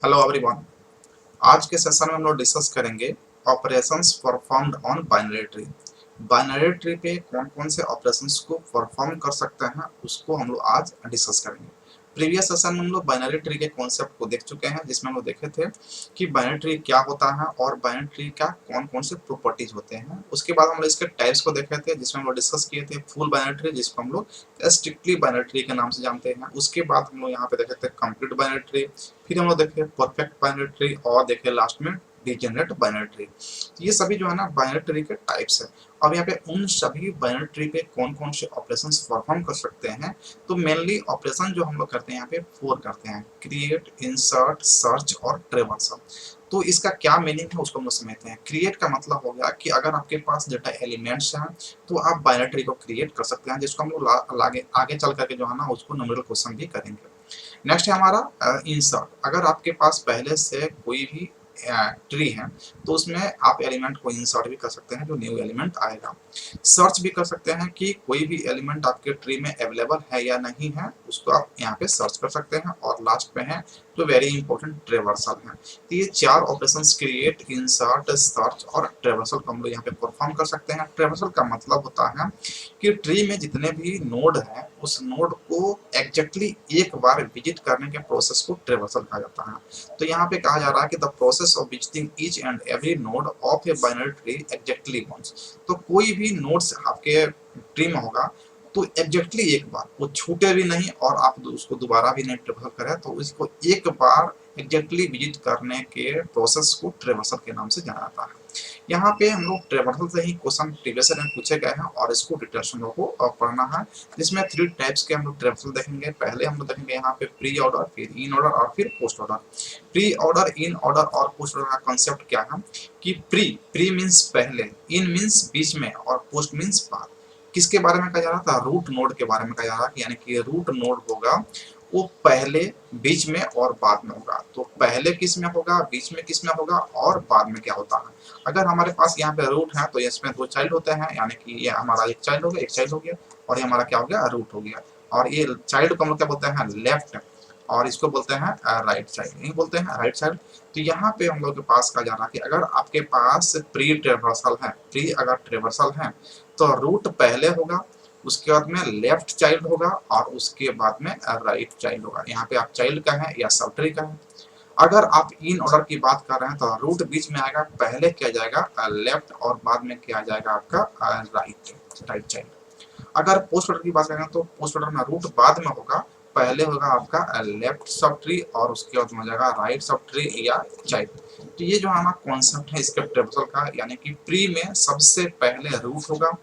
Hello everyone. आज के session में हम लोग डिस्कस करेंगे operations performed on binary tree. Binary tree पे कौन कौन से ऑपरेशंस को परफॉर्म कर सकते हैं उसको हम लोग आज डिस्कस करेंगे। प्रीवियस सेशन में हम लोग बाइनरी ट्री के कॉन्सेप्ट को देख चुके हैं, जिसमें हम लोग देखे थे कि बाइनरी ट्री क्या होता है और बाइनरी ट्री का कौन कौन से प्रॉपर्टीज होते हैं। उसके बाद हम लोग इसके टाइप्स को देखे थे, जिसमें हम लोग डिस्कस किए थे फुल बाइनरी ट्री, जिसको हम लोग स्ट्रिक्टली बाइनरी ट्री के नाम से जानते हैं। उसके बाद हम लोग यहाँ पे देखे थे कंप्लीट बाइनरी ट्री, फिर हम लोग देखे परफेक्ट बाइनरी ट्री और देखे लास्ट में डिजेनरेट बाइनरी ट्री। ये सभी जो है ना बाइनरी ट्री के टाइप्स है। अब यहाँ पे उन सभी बाइनरी ट्री पे कौन कौन से ऑपरेशंस परफॉर्म कर सकते हैं, तो मेनली ऑपरेशन जो हम लोग करते हैं यहाँ पे 4 करते हैं: क्रिएट, इंसर्ट, सर्च और ट्रेवर्सल। तो इसका क्या मीनिंग है उसको हम लोग समझते हैं। क्रिएट का मतलब हो गया कि अगर आपके पास डेटा एलिमेंट्स हैं तो आप बाइनरी ट्री को क्रिएट कर सकते हैं, जिसको हम लोग आगे चल करके जो है ना उसको न्यूमेरिकल क्वेश्चन भी करेंगे। नेक्स्ट है हमारा इंसर्ट। अगर आपके पास पहले से कोई भी ट्री है तो उसमें आप एलिमेंट को इंसर्ट भी कर सकते हैं, जो न्यू एलिमेंट आएगा। सर्च भी कर सकते हैं कि कोई भी एलिमेंट आपके ट्री में अवेलेबल है या नहीं है, उसको आप यहाँ पे सर्च कर सकते हैं। और लास्ट पे है जो वेरी इंपॉर्टेंट ट्रेवर्सल है। तो ये 4 ऑपरेशंस क्रिएट, इंसर्ट, सर्च और ट्रेवर्सल को हम लोग यहाँ पे परफॉर्म कर सकते हैं। ट्रेवर्सल का मतलब होता है कि ट्री में जितने भी नोड हैं उस नोड को एग्जैक्टली एक बार विजिट करने के प्रोसेस को ट्रेवर्सल कहा जाता है। तो यहाँ पे कहा जा रहा है कि the process of visiting each and every node of a binary tree exactly once. तो कोई भी नोड्स आपके ट्री में होगा तो एग्जैक्टली एक बार वो छूटे भी नहीं और आप उसको दोबारा भी नहीं ट्रेवर्सल करें, तो उसको एक बार एग्जैक्टली विजिट करने के प्रोसेस को ट्रेवर्सल के नाम से जाना जाता है। यहाँ पे हम लोग ट्रेवर्सल से ही क्वेश्चन प्रीवियस में पूछे गए हैं और इसको डिटेल्स हम लोग को पढ़ना है, जिसमें 3 टाइप्स के हम लोग ट्रेवर्सल देखेंगे। पहले हम लोग देखेंगे यहाँ पे प्री ऑर्डर, फिर इन ऑर्डर और फिर पोस्ट ऑर्डर। प्री ऑर्डर, इन ऑर्डर और पोस्ट ऑर्डर का कॉन्सेप्ट क्या है कि प्री प्री मीन्स पहले, इन मीन्स बीच में और पोस्ट मीन्स बाद। किसके बारे में कहा जा रहा था? रूट नोड के बारे में कहा जा रहा है, यानी कि रूट नोड होगा वो पहले, बीच में और बाद में होगा। तो पहले किस में होगा, बीच में किस में होगा और बाद में क्या होता है। अगर हमारे पास यहाँ पे रूट है तो इसमें 2 चाइल्ड होते हैं, यानी कि ये हमारा एक चाइल्ड हो गया, एक चाइल्ड हो गया, और ये हमारा क्या हो गया? रूट हो गया। और ये चाइल्ड को हम लोग क्या बोलते हैं? लेफ्ट। और इसको बोलते हैं राइट साइड, नहीं बोलते हैं राइट साइड। तो यहाँ पे हम लोग के पास कहा जा रहा है कि अगर आपके पास प्री ट्रेवर्सल है, प्री अगर ट्रेवर्सल है तो रूट पहले होगा, उसके बाद में लेफ्ट चाइल्ड होगा और उसके बाद में राइट चाइल्ड होगा। यहाँ पे आप चाइल्ड का है या सब ट्री का है। अगर आप इन ऑर्डर की बात कर रहे हैं तो रूट बीच में आएगा, पहले किया जाएगा लेफ्ट और बाद में किया जाएगा आपका राइट चाइल्ड। अगर पोस्ट ऑर्डर की बात करें तो पोस्ट ऑर्डर में रूट बाद में होगा, पहले होगा आपका लेफ्ट सब ट्री और उसके बाद में जाएगा राइट सब ट्री या चाइल्ड। तो ये जो हमारा कॉन्सेप्ट है इसके ट्रेवर्सल का, यानी कि प्री में सबसे पहले रूट होगा,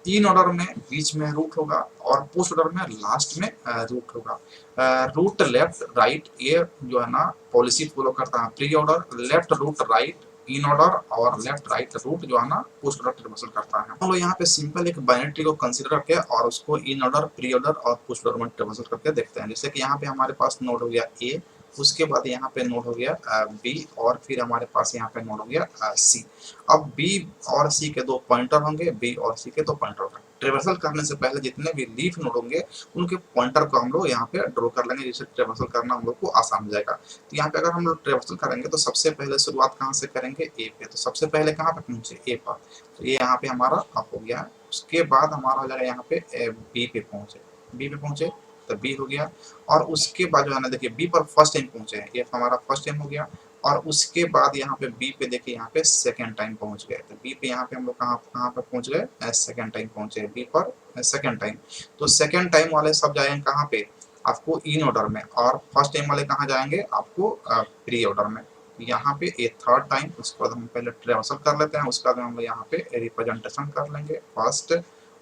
इन ऑर्डर में बीच में रूट होगा और पोस्ट ऑर्डर में लास्ट में रूट होगा। रूट लेफ्ट राइट ये जो है ना पॉलिसी फॉलो करता है। Pre order left root right in order और लेफ्ट राइट रूट जो है ना पोस्ट ऑर्डर ट्रेवर्सल करता है। हम लोग यहाँ पे सिंपल एक बाइनरी ट्री को कंसीडर करके और उसको इन ऑर्डर, प्री ऑर्डर और पोस्ट ऑर्डर में ट्रेवर्सल करके देखते हैं। जैसे कि यहाँ पे हमारे पास नोड हो गया ए, उसके बाद यहाँ पे नोड हो गया बी और फिर हमारे पास यहाँ पे नोड हो गया सी। अब बी और सी के 2 पॉइंटर होंगे, बी और सी के 2 पॉइंटर होंगे। ट्रेवर्सल करने से पहले जितने भी लीफ नोड होंगे उनके पॉइंटर को हम लोग यहाँ पे ड्रॉ कर लेंगे, जिससे ट्रेवर्सल करना हम लोग को आसान हो जाएगा। तो यहाँ पे अगर हम लोग ट्रेवर्सल करेंगे तो सबसे पहले शुरुआत कहाँ से करेंगे? ए पे। तो सबसे पहले कहाँ पे पहुंचे? ए पर। तो ये यहाँ पे हमारा अप हो गया। उसके बाद हमारा हो जाएगा यहाँ पे बी पे पहुंचे, बी पे पहुंचे तो बी हो गया। और उसके बाद जो है ना देखिए बी पर फर्स्ट टाइम पहुंचे हैं, ये हमारा फर्स्ट टाइम हो गया। और उसके बाद यहाँ पे बी पे देखिए यहाँ पे सेकंड टाइम पहुंच गए। तो बी पे यहाँ पे हम लोग कहाँ कहाँ पे पहुंच गए? सेकंड टाइम पहुंचे बी पर सेकंड टाइम। तो सेकंड टाइम वाले सब जाएंगे कहाँ पे? आपको इन ऑर्डर में। और फर्स्ट टाइम वाले कहाँ जाएंगे? आपको प्री ऑर्डर में। यहाँ पे ए थर्ड टाइम। उसके बाद हम पहले ट्रेवर्सल कर लेते हैं, उसके बाद हम लोग यहाँ पे रिप्रेजेंटेशन कर लेंगे फर्स्ट,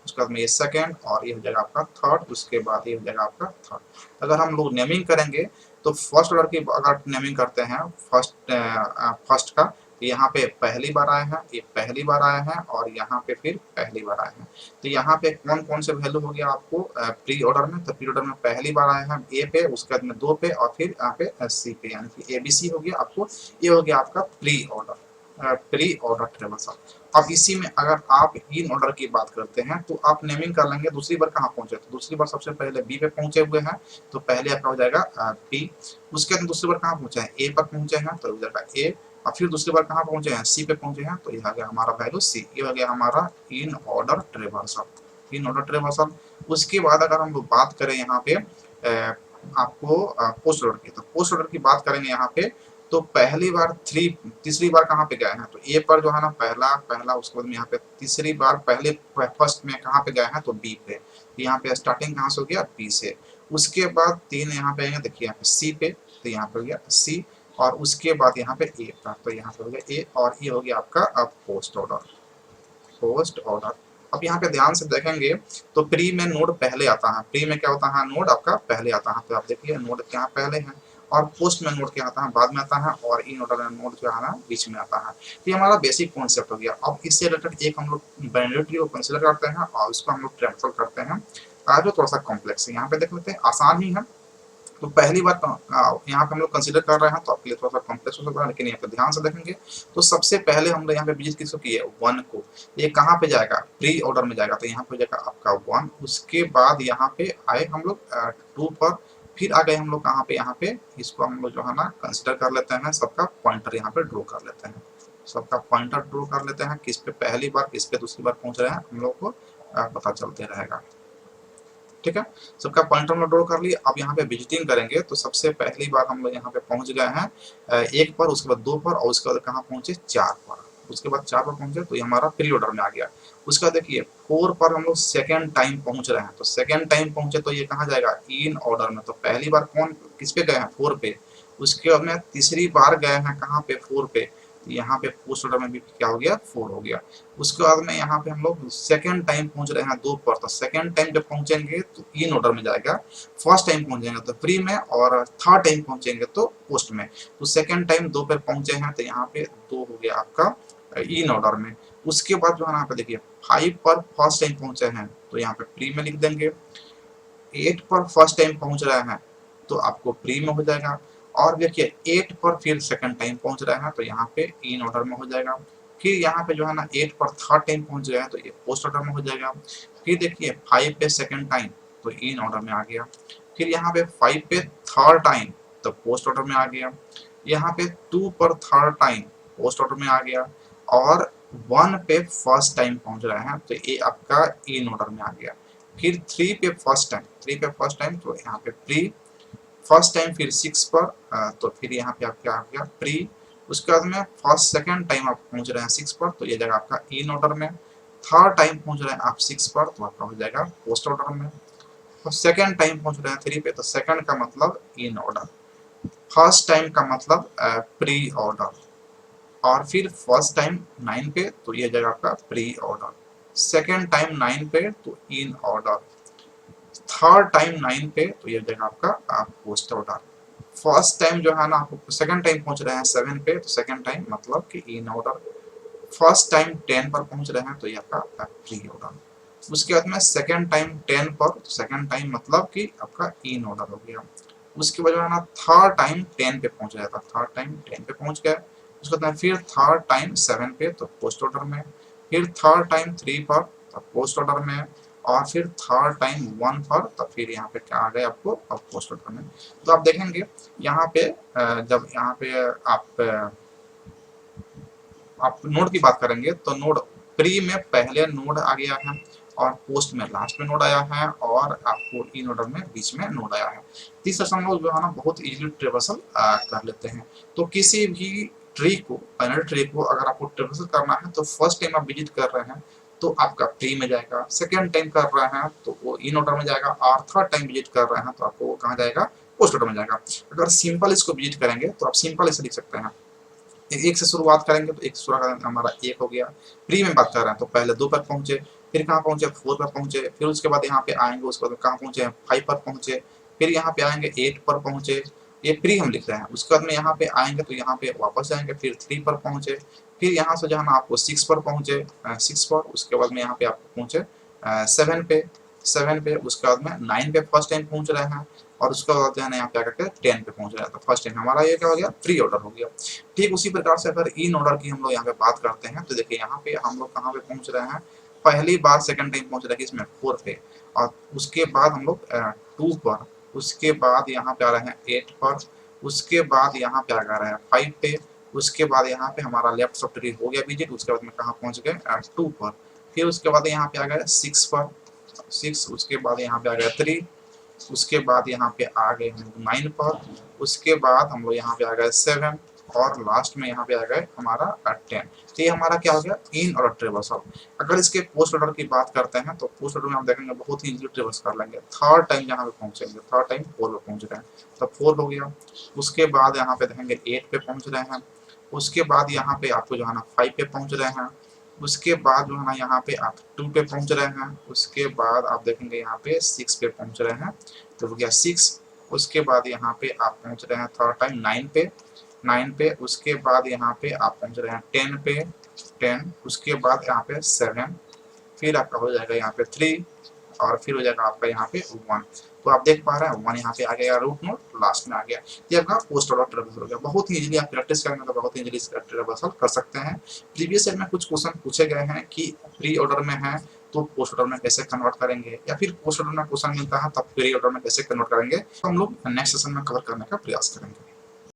उसके बाद में ये सेकंड और ये हो जाएगा आपका थर्ड, उसके बाद ये हो जाएगा आपका थर्ड। अगर हम लोग नेमिंग करेंगे तो फर्स्ट ऑर्डर की अगर नेमिंग करते हैं फर्स्ट का, यहाँ पे पहली बार आए हैं, ये पहली बार आए हैं और यहाँ पे फिर पहली बार आए हैं। तो यहाँ पे कौन कौन से वैल्यू हो गया आपको प्री ऑर्डर में? तो प्री ऑर्डर में पहली बार आए हैं ए पे, उसके बाद में 2 पे और फिर यहाँ पे सी पे, यानी कि एबीसी हो गया आपको। ये हो गया आपका pre order. Pre order traversal. अब इसी में अगर आप इन ऑर्डर की बात करते हैं तो आप नेमिंग कर लेंगे दूसरी बार कहाँ पहुंचे, तो दूसरी बार सबसे पहले बी पे पहुंचे हुए हैं तो पहले आपका हो जाएगा बी। उसके बाद दूसरी बार कहाँ पहुंचे हैं, ए पर पहुंचे हैं तो हो जाएगा ए। और फिर दूसरी बार कहाँ पहुंचे हैं, सी पे पहुंचे हैं तो यह आ गया हमारा वैल्यू सी। ये हो गया हमारा in order traversal, in order traversal. उसके बाद अगर हम लोग बात करें यहाँ पे आपको पोस्ट ऑर्डर की, तो पोस्ट ऑर्डर की बात करेंगे यहाँ पे तो पहली बार तीसरी बार कहाँ पे गए हैं, तो ए पर जो है ना पहला पहला, उसके बाद में यहाँ पे तीसरी बार पहले फर्स्ट में कहाँ पे गए हैं तो बी पे, यहाँ पे स्टार्टिंग कहाँ से हो गया बी से। उसके बाद तीन यहाँ पे आएंगे, देखिए यहाँ पे सी पे, तो यहाँ पे हो गया सी। और उसके बाद यहाँ पे ए पर, तो यहाँ पे हो गया ए। और ये हो गया आपका अब पोस्ट ऑर्डर, पोस्ट ऑर्डर। अब यहाँ पे ध्यान से देखेंगे तो प्री में नोड पहले आता है, प्री में क्या होता है नोड आपका पहले आता है, तो आप देखिए नोड क्या पहले है। और पोस्ट में नोड क्या आता है बाद में आता है, और इन ऑर्डर में नोड जो है ना बीच में आता है। तो ये हमारा बेसिक कॉन्सेप्ट हो गया। अब इससे रिलेटेड एक हम लोग बाइनरी ट्री को कंसीडर करते हैं और उसको हम लोग ट्रांसफर करते हैं, जो थोड़ा सा कॉम्प्लेक्स है। यहाँ पे देख लेते हैं, आसान ही है। तो पहली बात यहाँ पे हम लोग कंसीडर कर रहे हैं तो आपके लिए थोड़ा सा कॉम्प्लेक्स हो सकता है, लेकिन यहाँ पे ध्यान से देखेंगे तो सबसे पहले हम लोग यहाँ पे विजिट किसको किए, वन को। ये कहाँ पे जाएगा, प्री ऑर्डर में जाएगा, तो यहाँ पे जाएगा आपका वन। उसके बाद यहाँ पे आए हम लोग टू पर, फिर आ गए हम लोग कहाँ पे, यहाँ पे इसको हम लोग जो है ना कंसिडर कर लेते हैं, सबका पॉइंटर यहाँ पे ड्रॉ कर लेते हैं, सबका पॉइंटर ड्रॉ कर लेते हैं, किस पे पहली बार किस पे दूसरी बार पहुंच रहे हैं हम लोग को पता चलते रहेगा। ठीक है, सबका पॉइंटर में ड्रॉ कर लिया। अब यहाँ पे विजिटिंग करेंगे तो सबसे पहली बार हम लोग यहाँ पे पहुंच गए हैं एक पर, उसके बाद दो पर, और उसके बाद कहाँ पहुंचे चार पर। उसके बाद चार पर पहुंचे तो ये हमारा प्री ऑर्डर में आ गया। उसका देखिए फोर पर हम लोग सेकेंड टाइम पहुंच रहे हैं, तो सेकेंड टाइम पहुंचे तो ये कहाँ जाएगा इन ऑर्डर में। तो पहली बार कौन किस पे गए हैं, फोर पे। उसके बाद में तीसरी बार गए हैं कहाँ पे, फोर पे। यहाँ पे पोस्ट ऑर्डर में भी क्या हो गया, फोर हो गया। उसके बाद में यहाँ पे हम लोग सेकंड टाइम पहुंच रहे हैं दो पर, तो सेकंड टाइम जब पहुंचेंगे तो इन ऑर्डर में जाएगा। फर्स्ट टाइम पहुंचेंगे तो प्री में, और थर्ड टाइम पहुंचेंगे तो पोस्ट में। तो सेकंड टाइम दो पर पहुंचे हैं तो यहाँ पे दो हो गया आपका इन ऑर्डर में। उसके बाद जो है यहाँ पे देखिए फाइव पर फर्स्ट टाइम पहुंचे हैं तो यहाँ पे प्री में लिख देंगे। 8 पर फर्स्ट टाइम पहुंच रहे हैं तो आपको प्री में हो जाएगा। और देखिए 8 पर फिर सेकंड टाइम पहुंच रहे हैं तो यहाँ पे इन ऑर्डर में हो जाएगा। फिर यहाँ पे जो है ना 8 पर थर्ड टाइम पहुंच गए हैं तो ये पोस्ट ऑर्डर में हो जाएगा। फिर देखिए 5 पे सेकंड टाइम तो इन ऑर्डर में आ गया। फिर यहाँ पे 5 पे थर्ड टाइम तो पोस्ट ऑर्डर में आ गया। यहाँ पे 2 पर थर्ड टाइम पोस्ट ऑर्डर में आ गया। और 1 पे फर्स्ट टाइम पहुंच रहे हैं तो ये आपका इन ऑर्डर में आ गया। फिर 3 पे फर्स्ट टाइम, 3 पे फर्स्ट टाइम तो यहाँ पे प्री। फर्स्ट टाइम फिर 6 पर तो फिर यहाँ पे आपका आ गया प्री। उसके बाद में फर्स्ट सेकंड टाइम आप पहुंच रहे हैं 6 पर तो ये जाएगा आपका इन ऑर्डर में। थर्ड टाइम पहुंच रहे हैं आप 6 पर तो आपका हो जाएगा पोस्ट ऑर्डर में। तो सेकंड टाइम पहुंच रहे हैं 3 पे तो सेकंड का मतलब इन ऑर्डर। फर्स्ट टाइम का मतलब प्री ऑर्डर। और फिर फर्स्ट टाइम 9 पे तो ये जाएगा आपका प्री ऑर्डर। सेकंड टाइम 9 पे तो इन ऑर्डर। थर्ड टाइम 9 पे तो ये जाएगा आपका पोस्ट ऑर्डर। फर्स्ट टाइम जो है ना आपको सेकंड टाइम पहुंच रहे हैं 7 पे तो सेकंड टाइम मतलब कि इन ऑर्डर। फर्स्ट टाइम 10 पर पहुंच रहे हैं तो ये आपका प्री ऑर्डर। उसके बाद में सेकंड टाइम 10 पर तो सेकंड टाइम मतलब कि आपका इन ऑर्डर हो गया। उसके बाद जो है ना थर्ड टाइम 10 पे पहुंच गया था, थर्ड टाइम 10 पे पहुंच गया। उसके बाद फिर थर्ड टाइम 7 पे तो पोस्ट ऑर्डर में। फिर थर्ड टाइम 3 पर तो पोस्ट ऑर्डर में। और फिर थर्ड टाइम 1 पर तो फिर यहाँ पे क्या आ गया आपको अब पोस्ट ऑर्डर में। तो आप देखेंगे यहाँ पे जब यहाँ पे आप नोड की बात करेंगे तो नोड प्री में पहले नोड आ गया है, और पोस्ट में लास्ट में नोड आया है, और आपको इन ऑर्डर में बीच में नोड आया है। तीसरा हम लोग जो है ना बहुत इजीली ट्रेवर्सल कर लेते हैं। तो किसी भी ट्री को, बाइनरी ट्री को अगर आपको ट्रेवर्सल करना है तो फर्स्ट टाइम आप विजिट कर रहे हैं तो आपका प्री में जाएगा, सेकेंड टाइम कर रहे हैं तो वो इन ऑर्डर में जाएगा, और थर्ड टाइम विजिट कर रहे हैं तो आपको वो कहाँ जाएगा, पोस्ट ऑर्डर में जाएगा। अगर सिंपल इसको विजिट करेंगे तो आप सिंपल इसे लिख सकते हैं, एक से शुरुआत करेंगे तो एक शुरुआत हमारा एक हो गया। प्री में बात कर रहे हैं तो पहले 2 पर पहुंचे, फिर कहाँ पहुंचे 4 पर पहुंचे, फिर उसके बाद यहाँ पे आएंगे उसके बाद कहाँ पहुंचे 5 पर पहुंचे, फिर यहाँ पे आएंगे 8 पर पहुंचे। ये प्री हम लिख रहे हैं। उसके बाद में यहाँ पे आएंगे तो यहाँ पे वापस जाएंगे, फिर 3 पर पहुंचे, फिर यहाँ से जो है ना आपको 6 पर पहुंचे, 6 पर। उसके बाद में यहाँ पे आपको पहुंचे 7 पे, 7 पे, उसके बाद में 9 पे फर्स्ट टाइम पहुंच रहे हैं, और उसके बाद जो है ना यहाँ पे आकर के 10 पे पहुंच रहा है। तो फर्स्ट टाइम हमारा ये क्या हो गया, प्री ऑर्डर हो गया। ठीक उसी प्रकार से अगर इन ऑर्डर की हम लोग यहाँ पे बात करते हैं तो देखिए यहाँ पे हम लोग कहाँ पे पहुंच रहे हैं, पहली बार सेकंड टाइम पहुंच रहे हैं इसमें 4 पे, और उसके बाद हम लोग 2 पर, उसके बाद यहाँ पे आ रहे हैं 8 पर, उसके बाद यहाँ पे आ रहे हैं 5 पे, उसके बाद यहाँ पे हमारा लेफ्ट सब ट्री हो गया विजिट, उसके बाद में कहाँ पहुंच गए 2 पर, फिर उसके बाद यहाँ पे आ गए 6 पर, 6, उसके बाद यहाँ पे आ गए 3, उसके बाद यहाँ पे आ गए हम लोग 9 पर, उसके बाद हम लोग यहाँ पे आ गए 7, और लास्ट में यहाँ पे आ गए हमारा 10। तो ये हमारा क्या हो गया, इन और ट्रेवर्सल। अगर इसके पोस्ट ऑर्डर की बात करते हैं तो पोस्ट ऑर्डर में आप देखेंगे बहुत ही इजीली ट्रेवर्स कर लेंगे। थर्ड टाइम यहाँ पे पहुंचेंगे, थर्ड टाइम 4 पे पहुंच रहे हैं, तो 4 हो गया। उसके बाद यहाँ पे देखेंगे 8 पे पहुंच रहे हैं, उसके बाद यहाँ पे आपको जो है ना 5 पे पहुंच रहे हैं, उसके बाद जो है ना यहाँ पे आप 2 पे पहुंच रहे हैं, उसके बाद आप देखेंगे यहाँ पे 6 पे पहुंच रहे हैं, तो हो गया 6। उसके बाद यहाँ पे आप पहुंच रहे हैं थर्ड टाइम 9 पे, 9 पे, उसके बाद यहाँ पे आप पहुंच रहे हैं 10 पे, 10, उसके बाद यहाँ पे 7, फिर आपका हो जाएगा यहाँ पे 3, और फिर हो जाएगा आपका यहाँ पे 1। तो आप देख पा रहे हैं 1 यहाँ पे आ गया, रूट नोट लास्ट में आ गया। ये आपका पोस्ट ऑर्डर ट्रेवर्सल हो गया। बहुत ही इजीली आप प्रैक्टिस करेंगे तो बहुत ही इजीली ट्रेवर्सल कर सकते हैं। प्रीवियस ईयर में कुछ क्वेश्चन पूछे गए हैं कि प्री ऑर्डर में है तो पोस्ट ऑर्डर में कैसे कन्वर्ट करेंगे, या फिर पोस्ट ऑर्डर में क्वेश्चन मिलता है तब प्री ऑर्डर में कैसे कन्वर्ट करेंगे, तो हम लोग नेक्स्ट सेशन में कवर करने का प्रयास करेंगे।